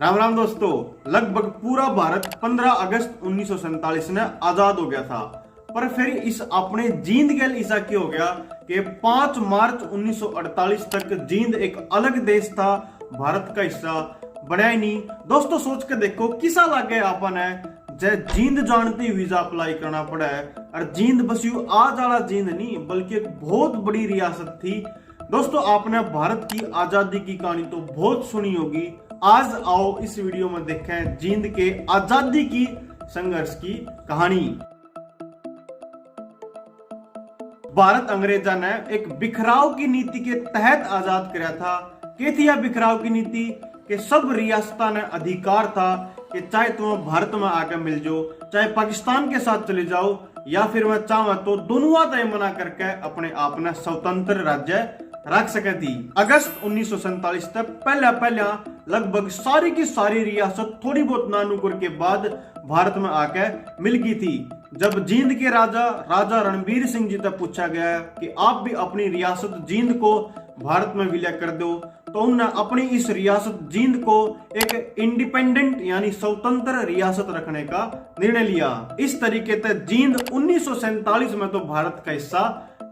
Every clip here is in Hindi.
राम राम दोस्तों। लगभग पूरा भारत 15 अगस्त 1947 ने आजाद हो गया था, पर फिर इस अपने जींद गैल ऐसा क्यों हो गया कि 5 मार्च 1948 तक जींद एक अलग देश था, भारत का हिस्सा बना ही नहीं। दोस्तों सोच के देखो किसा लागे आपन है जय जींद जानते वीजा अप्लाई करना पड़ा है। और जींद बस यू आज वाला जींद नहीं बल्कि एक बहुत बड़ी रियासत थी। दोस्तों आपने भारत की आजादी की कहानी तो बहुत सुनी होगी। आज आओ इस वीडियो में देखें जींद के आजादी की संघर्ष की कहानी। भारत अंग्रेजा ने एक बिखराव की नीति के तहत आजाद कराया था। क्या थी यह बिखराव की नीति? कि सब रियासता ने अधिकार था कि चाहे तुम भारत में आके मिल जाओ, चाहे पाकिस्तान के साथ चले जाओ, या फिर मैं चाहूँ तो दोनों तय मना करके अपने आप ने स्वतंत्र राज्य रख सके थी। अगस्त 1947 तक पहला लगभग सारी की सारी रियासत थोड़ी बहुत नानुकुर के बाद भारत में आके मिल गई थी। जब जींद के राजा रणबीर सिंह जी तक पूछा गया कि आप भी अपनी रियासत जींद को भारत में विलय कर दो, तो उन्होंने अपनी इस रियासत जींद को एक इंडिपेंडेंट यानी स्वतंत्र रियासत रखने का निर्णय लिया। इस तरीके से जींद 1947 में तो भारत का हिस्सा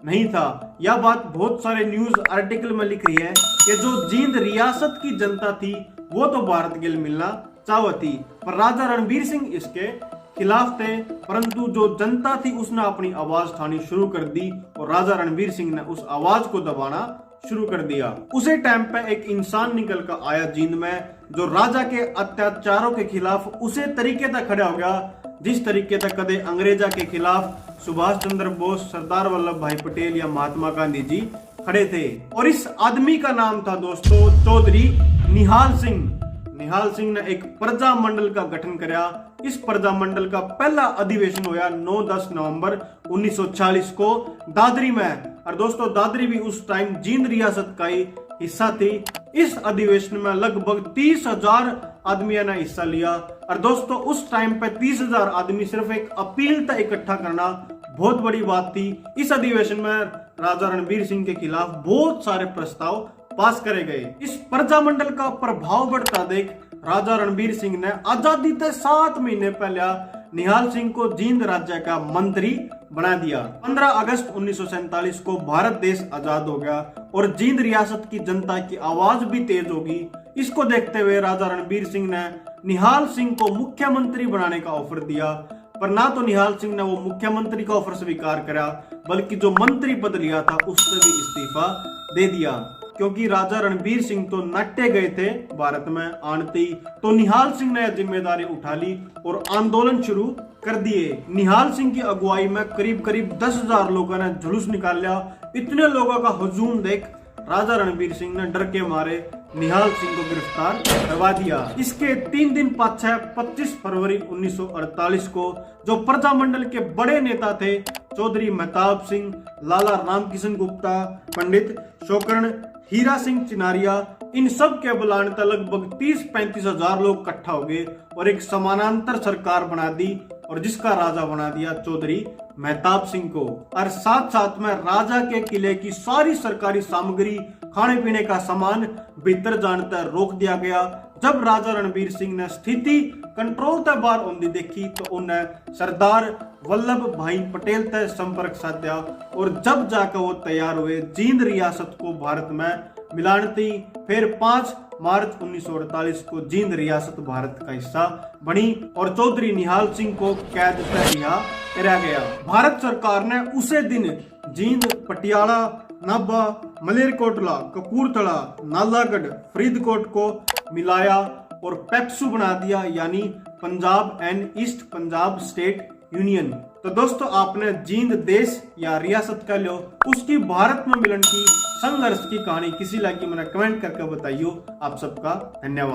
नहीं था। यह बात बहुत सारे न्यूज आर्टिकल में लिख रही है कि जो जींद रियासत की जनता थी वो तो भारत के लिए मिलना चाहती, पर राजा रणबीर सिंह इसके खिलाफ थे। परंतु जो जनता थी उसने अपनी आवाज उठानी शुरू कर दी और राजा रणबीर सिंह ने उस आवाज को दबाना शुरू कर दिया। उसी टाइम पे एक इंसान निकल कर आया जींद में जो राजा के अत्याचारों के खिलाफ उसे तरीके तक खड़ा हो गया जिस तरीके तक कदे अंग्रेजा के खिलाफ सुभाष चंद्र बोस, सरदार वल्लभ भाई पटेल या महात्मा गांधी जी खड़े थे। और इस आदमी का नाम था दोस्तों चौधरी निहाल सिंह। निहाल सिंह ने एक प्रजा मंडल का गठन किया। इस प्रजा मंडल का पहला अधिवेशन हुआ 9-10 नवंबर 1946 को दादरी में। और दोस्तों दादरी भी उस टाइम जींद रियासत का ही हिस्सा थी। इस अधिवेशन में लगभग 30,000 आदमियों ने हिस्सा लिया। और दोस्तों उस टाइम पे 30,000 आदमी सिर्फ एक अपील तक इकट्ठा करना बहुत बड़ी बात थी। इस अधिवेशन में राजा रणबीर सिंह के खिलाफ बहुत सारे प्रस्ताव पास करे गए। इस प्रजा मंडल का प्रभाव बढ़ता देख राजा रणबीर सिंह ने आजादी से 7 महीने पहले निहाल सिंह को जींद राज्य का मंत्री बना दिया। 15 अगस्त 1947 को भारत देश आजाद हो गया और जींद रियासत की जनता की आवाज भी तेज होगी। इसको देखते हुए राजा रणबीर सिंह ने निहाल सिंह को मुख्यमंत्री बनाने का ऑफर दिया, पर ना तो निहाल सिंह ने वो मुख्यमंत्री का ऑफर स्वीकार करा बल्कि जो मंत्री पद लिया था उससे भी इस्तीफा दे दिया। क्योंकि राजा रणबीर सिंह तो नट्टे गए थे भारत में आनते ही, तो निहाल सिंह ने जिम्मेदारी उठा ली और आंदोलन शुरू कर दिए। निहाल सिंह की अगुवाई में करीब 10,000 लोगों ने जुलूस निकाल लिया। इतने लोगों का हुजूम देख राजा रणबीर सिंह ने डर के मारे निहाल सिंह को गिरफ्तार करवा दिया। इसके 3 दिन पाछे 25 फरवरी 1948 को जो प्रजा मंडल के बड़े नेता थे चौधरी मेहताब सिंह, लाला रामकिशन गुप्ता, पंडित शोकर्ण, हीरा सिंह चिनारिया, इन सब के बुलाने तक लगभग 30-35 हजार लोग इकट्ठा हो गए और एक समानांतर सरकार बना दी और जिसका राजा बना दिया चौधरी मेहताब सिंह को। और साथ साथ में राजा के किले की सारी सरकारी सामग्री, खाने पीने का सामान भीतर जाने तक रोक दिया गया। जब राजा रणबीर सिंह ने स्थिति कंट्रोल तक बाहर होती देखी तो उन्हें सरदार वल्लभ भाई पटेल तक संपर्क साधा और जब जाकर वो तैयार हुए जींद रियासत को भारत में मिलाने। फिर 5 मार्च 1948 को जींद रियासत भारत का हिस्सा बनी और चौधरी निहाल सिंह को कैद पर रिहा कराया गया। भारत सरकार ने उसे दिन जींद, पटियाला, नाभा, मलेरकोटला, कपूरथला, नालागढ़, फरीदकोट को मिलाया और पेप्सू बना दिया यानी Punjab and east Punjab state union. तो दोस्तों आपने जींद देश या रियासत कह लो उसकी भारत में मिलन की संघर्ष की कहानी किसी लगी मैंने कमेंट करके बताइयो। आप सबका धन्यवाद।